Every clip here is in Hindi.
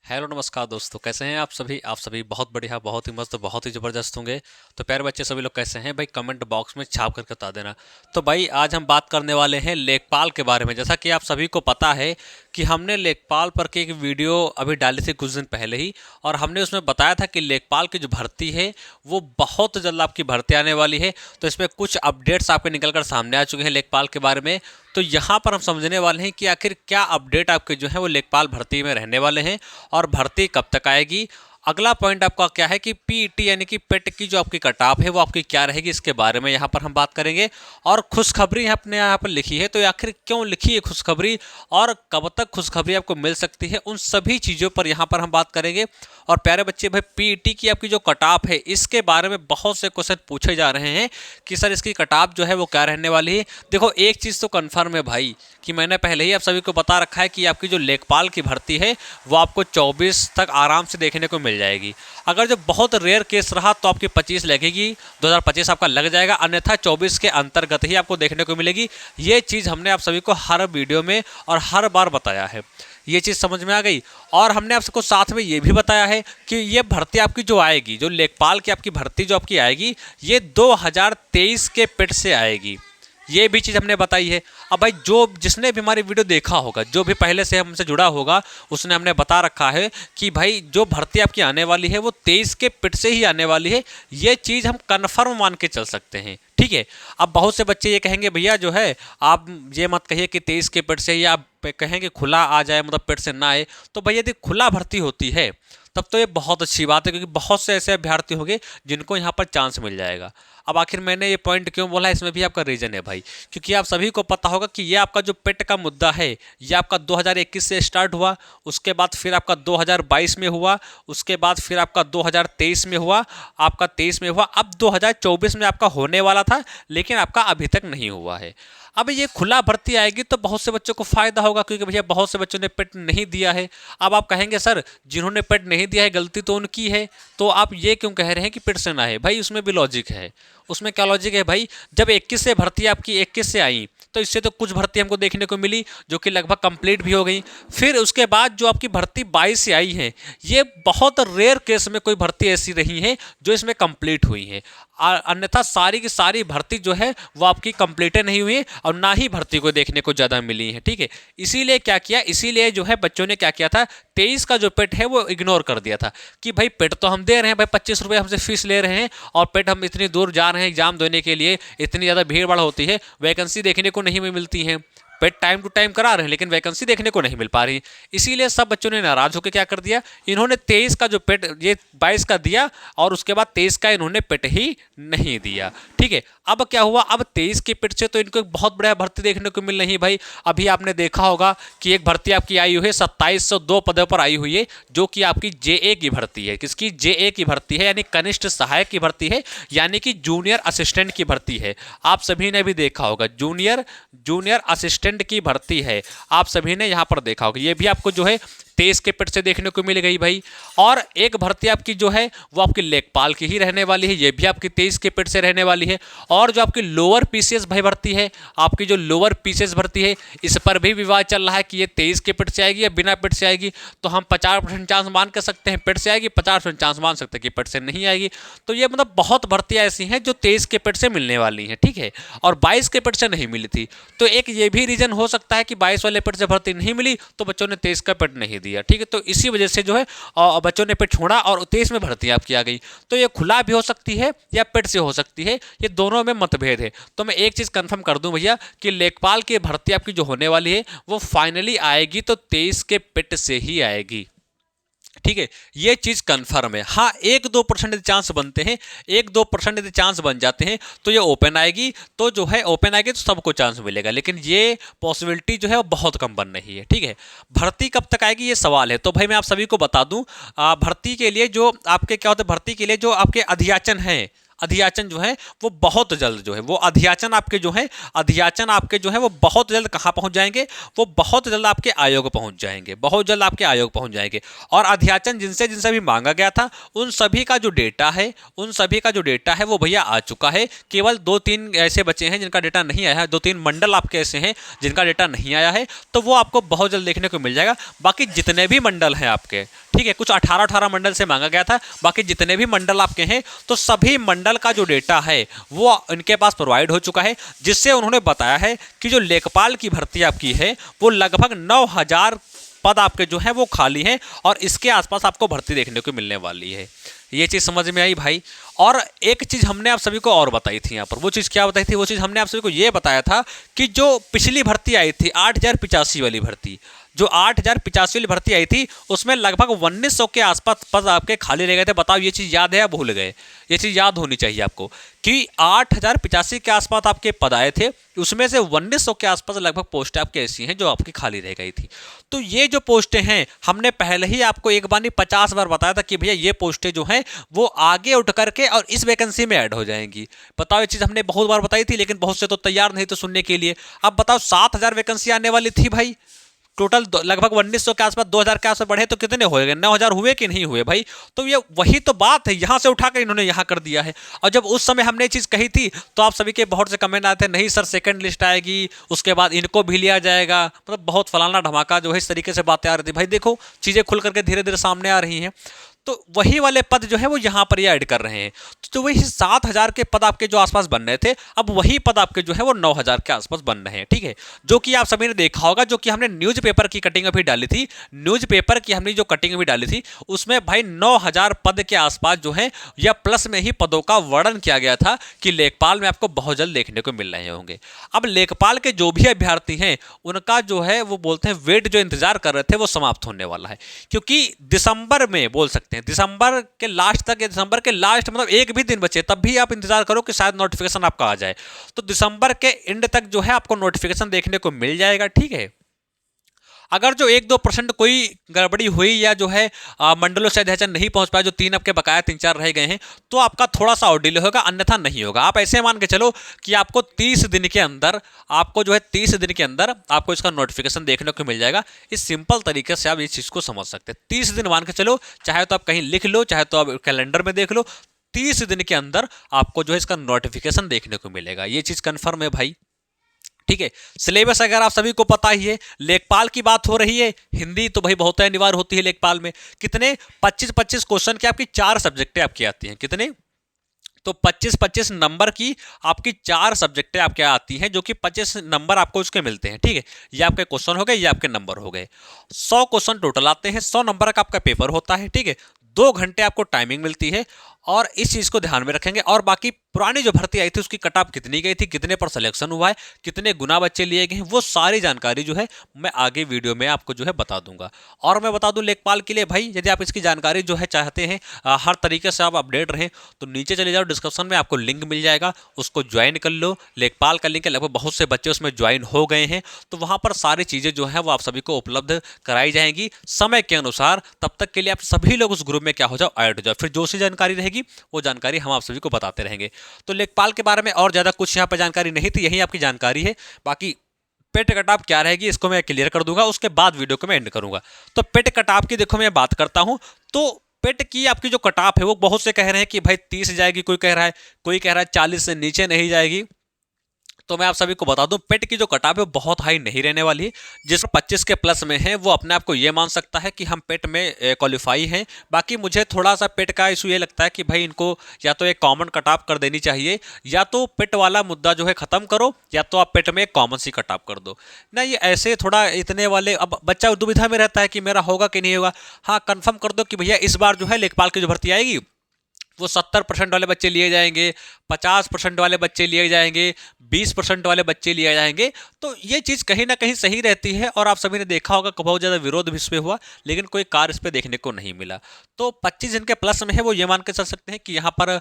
हेलो नमस्कार दोस्तों, कैसे हैं आप सभी बहुत बढ़िया, बहुत ही मस्त, बहुत ही ज़बरदस्त होंगे। तो प्यारे बच्चे सभी लोग कैसे हैं भाई, कमेंट बॉक्स में छाप करके बता देना। तो भाई आज हम बात करने वाले हैं लेखपाल के बारे में। जैसा कि आप सभी को पता है कि हमने लेखपाल पर की एक वीडियो अभी डाली थी कुछ दिन पहले ही, और हमने उसमें बताया था कि लेखपाल की जो भर्ती है वो बहुत जल्द आपकी भर्ती आने वाली है। तो इसमें कुछ अपडेट्स आपके निकल कर सामने आ चुके हैं लेखपाल के बारे में। तो यहाँ पर हम समझने वाले हैं कि आखिर क्या अपडेट आपके जो है वो लेखपाल भर्ती में रहने वाले हैं और भर्ती कब तक आएगी। अगला पॉइंट आपका क्या है कि पीईटी यानी कि पेट की जो आपकी कट ऑफ है वो आपकी क्या रहेगी, इसके बारे में यहाँ पर हम बात करेंगे। और खुशखबरी अपने यहाँ पर लिखी है, तो आखिर क्यों लिखी है खुशखबरी और कब तक खुशखबरी आपको मिल सकती है, उन सभी चीज़ों पर यहाँ पर हम बात करेंगे। और प्यारे बच्चे भाई, पीईटी की आपकी जो कट ऑफ है इसके बारे में बहुत से क्वेश्चन पूछे जा रहे हैं कि सर इसकी कट ऑफ जो है वो क्या रहने वाली है। देखो एक चीज़ तो कन्फर्म है भाई कि मैंने पहले ही आप सभी को बता रखा है कि आपकी जो लेखपाल की भर्ती है वो आपको 24 तक आराम से देखने को मिल जाएगी। अगर जो बहुत रेयर केस रहा तो आपकी 25 लगेगी, 2025 आपका लग जाएगा, अन्यथा 24 के अंतर्गत ही आपको देखने को मिलेगी। ये चीज़ हमने आप सभी को हर वीडियो में और हर बार बताया है, ये चीज़ समझ में आ गई। और हमने आपको साथ में ये भी बताया है कि ये भर्ती आपकी जो आएगी, जो लेखपाल की आपकी भर्ती जो आपकी आएगी, ये 2023 के पेट से आएगी। ये भी चीज़ हमने बताई है। अब भाई जो जिसने भी हमारी वीडियो देखा होगा, जो भी पहले से हमसे जुड़ा होगा, उसने हमने बता रखा है कि भाई जो भर्ती आपकी आने वाली है वो 23 के पिट से ही आने वाली है। ये चीज़ हम कन्फर्म मान के चल सकते हैं, ठीक है। अब बहुत से बच्चे ये कहेंगे भैया जो है आप ये मत कहिए कि 23 के पेट से ही, आप कहेंगे खुला आ जाए मतलब पेट से ना आए। तो भैया यदि खुला भर्ती होती है तब तो ये बहुत अच्छी बात है, क्योंकि बहुत से ऐसे अभ्यर्थी होंगे जिनको यहाँ पर चांस मिल जाएगा। अब आखिर मैंने ये पॉइंट क्यों बोला, इसमें भी आपका रीज़न है भाई, क्योंकि आप सभी को पता होगा कि ये आपका जो पेट का मुद्दा है ये आपका 2021 से स्टार्ट हुआ, उसके बाद फिर आपका 2022 में हुआ, उसके बाद फिर आपका 2023 में हुआ, आपका 23 में हुआ, अब 2024 में आपका होने वाला था लेकिन आपका अभी तक नहीं हुआ है। अब ये खुला भर्ती आएगी तो बहुत से बच्चों को फायदा होगा, क्योंकि भैया बहुत से बच्चों ने पेट नहीं दिया है। अब आप कहेंगे सर जिन्होंने पेट नहीं दिया है गलती तो उनकी है, तो आप ये क्यों कह रहे हैं कि पेट से ना है। भाई उसमें भी लॉजिक है। उसमें क्या लॉजिक है भाई, जब 21 से भर्ती आपकी 21 से आई तो इससे तो कुछ भर्ती हमको देखने को मिली जो कि लगभग कंप्लीट भी हो गई। फिर उसके बाद जो आपकी भर्ती 22 से आई है, ये बहुत रेयर केस में कोई भर्ती ऐसी रही है जो इसमें कंप्लीट हुई है। अन्यथा सारी की सारी भर्ती जो है वो आपकी कंप्लीट नहीं हुई और ना ही भर्ती को देखने को ज़्यादा मिली है, ठीक है। इसीलिए क्या किया, इसीलिए जो है बच्चों ने क्या किया था, 23 का जो पेट है वो इग्नोर कर दिया था कि भाई पेट तो हम दे रहे हैं, भाई 25 रुपये हमसे फीस ले रहे हैं और पेट हम इतनी दूर जा रहे हैं एग्जाम देने के लिए, इतनी ज़्यादा भीड़ भाड़ होती है, वैकेंसी देखने को नहीं मिलती है, पेट टाइम टू टाइम करा रहे हैं लेकिन वैकेंसी देखने को नहीं मिल पा रही। इसीलिए सब बच्चों ने नाराज होकर क्या कर दिया, इन्होंने 23 का जो पेट ये 22 का दिया और उसके बाद 23 का इन्होंने पेट ही नहीं दिया, ठीक है। अब क्या हुआ, अब 23 के पेट से तो इनको एक बहुत बड़ा भर्ती देखने को मिल रही भाई। अभी आपने देखा होगा कि एक भर्ती आपकी आई हुई है 2702 पदों पर आई हुई है, जो कि आपकी जेए की भर्ती है। किसकी, जेए की भर्ती है, यानी कनिष्ठ सहायक की भर्ती है, यानी कि जूनियर असिस्टेंट की भर्ती है। आप सभी ने भी देखा होगा जूनियर असिस्टेंट की भर्ती है, आप सभी ने यहां पर देखा होगा। ये भी आपको जो है 23 के पेट से देखने को मिल गई भाई। और एक भर्ती आपकी जो है वो आपकी लेखपाल की ही रहने वाली है, ये भी आपकी 23 के पेट से रहने वाली है। और जो आपकी लोअर पीसीएस भाई भर्ती है, आपकी जो लोअर पीसीएस भर्ती है, इस पर भी विवाद चल रहा है कि ये 23 के पेट से आएगी या बिना पेट से आएगी। तो हम 50% चांस मान कर सकते हैं पेट से आएगी, 50% चांस मान सकते हैं कि पेट से नहीं आएगी। तो ये मतलब बहुत भर्तियाँ ऐसी हैं जो 23 के पेट से मिलने वाली हैं, ठीक है। और 22 के पेट से नहीं मिली थी, तो एक ये भी रीजन हो सकता है कि 22 वाले पेट से भर्ती नहीं मिली तो बच्चों ने 23 का पेट नहीं दिया, ठीक है। तो इसी वजह से जो है बच्चों ने पेट छोड़ा और 23 में भर्ती आपकी आ गई। तो ये खुला भी हो सकती है या पेट से हो सकती है, ये दोनों में मतभेद है। तो मैं एक चीज़ कंफर्म कर दूं भैया कि लेखपाल की भर्ती आपकी जो होने वाली है वो फाइनली आएगी तो 23 के पेट से ही आएगी, ठीक है। ये चीज कंफर्म है। हाँ 1-2% यदि चांस बनते हैं, 1-2% यदि चांस बन जाते हैं तो ये ओपन आएगी, तो जो है ओपन आएगी तो सबको चांस मिलेगा, लेकिन ये पॉसिबिलिटी जो है वो बहुत कम बन रही है, ठीक है। भर्ती कब तक आएगी ये सवाल है। तो भाई मैं आप सभी को बता दूं, भर्ती के लिए जो आपके क्या होता है, भर्ती के लिए जो आपके अध्याचन हैं, अध्याचन जो है वो बहुत जल्द जो है वो अध्याचन आपके जो है, अध्याचन आपके जो है वो बहुत जल्द कहाँ पहुँच जाएंगे, वो बहुत जल्द आपके आयोग पहुँच जाएंगे, बहुत जल्द आपके आयोग पहुँच जाएंगे। और अध्याचन जिनसे जिनसे भी मांगा गया था उन सभी का जो डेटा है, उन सभी का जो डेटा है वो भैया आ चुका है। केवल 2-3 ऐसे बचे हैं जिनका डेटा नहीं आया है, 2-3 मंडल आपके ऐसे हैं जिनका डेटा नहीं आया है, तो वो आपको बहुत जल्द देखने को मिल जाएगा। बाकी जितने भी मंडल हैं आपके, ठीक है, कुछ 18 मंडल से मांगा गया था। बाकी जितने भी मंडल आपके हैं तो सभी मंडल का जो डेटा है वो इनके पास प्रोवाइड हो चुका है, जिससे उन्होंने बताया है कि जो लेखपाल की भर्ती आपकी है वो लगभग 9,000 पद आपके जो है वो खाली हैं और इसके आसपास आपको भर्ती देखने को मिलने वाली है। ये चीज़ समझ में आई भाई। और एक चीज़ हमने आप सभी को और बताई थी यहाँ पर, वो चीज़ क्या बताई थी? वो चीज़ हमने आप सभी को ये बताया था कि जो पिछली भर्ती आई थी 8,085 वाली भर्ती, जो 8,085 वाली भर्ती आई थी उसमें लगभग 1900 के आसपास पद आपके खाली रह गए थे। बताओ ये चीज़ याद है या भूल गए? ये चीज़ याद होनी चाहिए आपको कि 8,085 के आसपास आपके पद आए थे, उसमें से 1900 के आसपास लगभग पोस्टें आपकी ऐसी हैं जो आपकी खाली रह गई थी। तो ये जो पोस्टें हैं हमने पहले ही आपको एक बार नहीं 50 बार बताया था कि भैया ये पोस्टें जो हैं वो आगे उठ करके और इस वैकेंसी में ऐड हो जाएंगी। बताओ ये चीज़ हमने बहुत बार बताई थी, लेकिन बहुत से तो तैयार नहीं तो सुनने के लिए। अब बताओ 7,000 वैकेंसी आने वाली थी भाई, टोटल लगभग 1900 के आसपास 2000 के आसपास बढ़े तो कितने हो गए? 9,000 हुए कि नहीं हुए भाई? तो ये वही तो बात है, यहाँ से उठाकर इन्होंने यहाँ कर दिया है। और जब उस समय हमने चीज़ कही थी तो आप सभी के बहुत से कमेंट आते हैं, नहीं सर सेकंड लिस्ट आएगी उसके बाद इनको भी लिया जाएगा, मतलब बहुत फलाना धमाका जो है इस तरीके से बातें आ रही थी। भाई देखो चीज़ें खुल करके धीरे धीरे सामने आ रही हैं, तो वही वाले पद जो है वो यहाँ पर ये ऐड कर रहे हैं। तो वही 7,000 के पद आपके जो आसपास बन रहे थे, अब वही पद आपके जो है वो 9,000 के आसपास बन रहे हैं। ठीक है, जो कि आप सभी ने देखा होगा, जो कि हमने न्यूज़पेपर की कटिंग अभी डाली थी, न्यूज़पेपर की हमने जो कटिंग अभी डाली थी उसमें भाई 9,000 पद के आसपास जो है या प्लस में ही पदों का वर्णन किया गया था कि लेखपाल में आपको बहुत जल्द देखने को मिल रहे होंगे। अब लेखपाल के जो भी अभ्यर्थी हैं उनका जो है वो बोलते हैं वेट जो इंतजार कर रहे थे वो समाप्त होने वाला है, क्योंकि दिसंबर में बोल सकते हैं दिसंबर के लास्ट तक या दिसंबर के लास्ट मतलब एक भी दिन बचे तब भी आप इंतजार करो कि शायद नोटिफिकेशन आपका आ जाए। तो दिसंबर के एंड तक जो है आपको नोटिफिकेशन देखने को मिल जाएगा। ठीक है, अगर जो 1-2% कोई गड़बड़ी हुई या जो है मंडलों से अध्ययन नहीं पहुंच पाया, जो 3 आपके बकाया 3-4 रह गए हैं, तो आपका थोड़ा सा और डिले होगा, अन्यथा नहीं होगा। आप ऐसे मान के चलो कि आपको 30 दिन के अंदर आपको जो है 30 दिन के अंदर आपको इसका नोटिफिकेशन देखने को मिल जाएगा। इस सिंपल तरीके से आप इस चीज़ को समझ सकते हैं। 30 दिन मान के चलो, चाहे तो आप कहीं लिख लो, चाहे तो आप कैलेंडर में देख लो, 30 दिन के अंदर आपको जो है इसका नोटिफिकेशन देखने को मिलेगा। ये चीज़ कन्फर्म है भाई। ठीक है, सिलेबस अगर आप सभी को पता ही है, लेखपाल की बात हो रही है, हिंदी तो भाई बहुत अनिवार्य होती है लेखपाल में। कितने 25-25 क्वेश्चन की आपकी 4 सब्जेक्टें आपकी आती हैं। कितने? तो 25-25 नंबर की आपकी 4 सब्जेक्टें आपके आती हैं, जो कि 25 नंबर आपको उसके मिलते हैं। ठीक है, ये आपके क्वेश्चन हो गए, ये आपके नंबर हो गए। 100 क्वेश्चन टोटल आते हैं, 100 नंबर का आपका पेपर होता है। ठीक है, 2 घंटे आपको टाइमिंग मिलती है और इस चीज़ को ध्यान में रखेंगे। और बाकी पुरानी जो भर्ती आई थी उसकी कट ऑफ कितनी गई थी, कितने पर सिलेक्शन हुआ है, कितने गुना बच्चे लिए गए हैं, वो सारी जानकारी जो है मैं आगे वीडियो में आपको जो है बता दूंगा। और मैं बता दूं लेखपाल के लिए भाई, यदि आप इसकी जानकारी जो है चाहते हैं हर तरीके से आप अपडेट रहें, तो नीचे चले जाओ, डिस्क्रिप्शन में आपको लिंक मिल जाएगा, उसको ज्वाइन कर लो। लेखपाल का लिंक है, लगभग बहुत से बच्चे उसमें ज्वाइन हो गए हैं, तो वहाँ पर सारी चीज़ें जो है वो आप सभी को उपलब्ध कराई जाएंगी समय के अनुसार। तब तक के लिए आप सभी लोग उस ग्रुप में क्या हो जाओ, ऐड हो जाओ, फिर जो सी जानकारी रहेगी वो जानकारी हम आप सभी को बताते रहेंगे। तो लेखपाल के बारे में और ज़्यादा कुछ यहाँ पर जानकारी नहीं थी, यही आपकी जानकारी है। बाकी पेट कटाप क्या रहेगी इसको मैं क्लियर कर दूंगा, उसके बाद वीडियो को मैं एंड करूंगा। तो पेट कटाप की देखो मैं बात करता हूं, तो पेट की आपकी जो कटाप है वो बहुत से कह रहे हैं कि भाई 30 जाएगी, कोई कह रहा है 40 से नीचे नहीं जाएगी। तो मैं आप सभी को बता दूं पेट की जो कटाप है वो बहुत हाई नहीं रहने वाली है। जिसको 25 के प्लस में है वो अपने आप को ये मान सकता है कि हम पेट में क्वालिफाई हैं। बाकी मुझे थोड़ा सा पेट का इशू ये लगता है कि भाई इनको या तो एक कॉमन कटाप कर देनी चाहिए, या तो पेट वाला मुद्दा जो है ख़त्म करो, या तो आप पेट में एक कॉमन सी कटाप कर दो ना। ये ऐसे थोड़ा इतने वाले, अब बच्चा दुविधा में रहता है कि मेरा होगा कि नहीं होगा। हाँ, कन्फर्म कर दो कि भैया इस बार जो है लेखपाल की जो भर्ती आएगी वो 70% वाले बच्चे लिए जाएंगे, 50% वाले बच्चे लिए जाएंगे, 20% वाले बच्चे लिए जाएंगे। तो ये चीज़ कहीं ना कहीं सही रहती है, और आप सभी ने देखा होगा कि बहुत ज़्यादा विरोध भी इस पर हुआ, लेकिन कोई कार्य इस पर देखने को नहीं मिला। तो 25 जिनके प्लस में है वो ये मान के चल सकते हैं कि यहाँ पर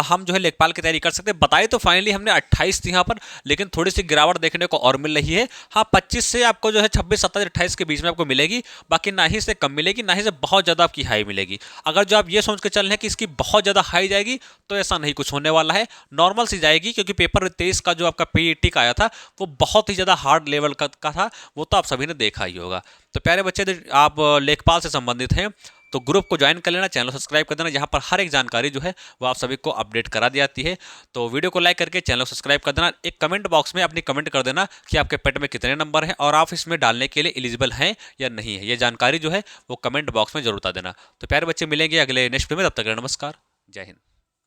हम जो है लेखपाल की तैयारी कर सकते हैं। बताई तो फाइनली हमने 28 थी यहाँ पर, लेकिन थोड़ी सी गिरावट देखने को और मिल रही है। हाँ, 25 से आपको जो है 26, 27, 28 के बीच में आपको मिलेगी, बाकी ना ही से कम मिलेगी, ना ही से बहुत ज़्यादा आपकी हाई मिलेगी। अगर जो आप ये सोच के चल रहे हैं कि इसकी बहुत ज़्यादा हाई जाएगी, तो ऐसा नहीं कुछ होने वाला है, नॉर्मल सी जाएगी। क्योंकि पेपर 23 का जो आपका पीईटी का आया था वो बहुत ही ज़्यादा हार्ड लेवल का था, वो तो आप सभी ने देखा ही होगा। तो प्यारे बच्चे, आप लेखपाल से संबंधित हैं तो ग्रुप को ज्वाइन कर लेना, चैनल सब्सक्राइब कर देना, जहाँ पर हर एक जानकारी जो है वो आप सभी को अपडेट करा दी जाती है। तो वीडियो को लाइक करके चैनल को सब्सक्राइब कर देना। एक कमेंट बॉक्स में अपनी कमेंट कर देना कि आपके पेट में कितने नंबर हैं और आप इसमें डालने के लिए एलिजिबल हैं या नहीं है। ये जानकारी जो है वो कमेंट बॉक्स में जरूर बता देना। तो प्यारे बच्चे, मिलेंगे अगले नेक्स्ट वीडियो में, तब तक नमस्कार, जय हिंद।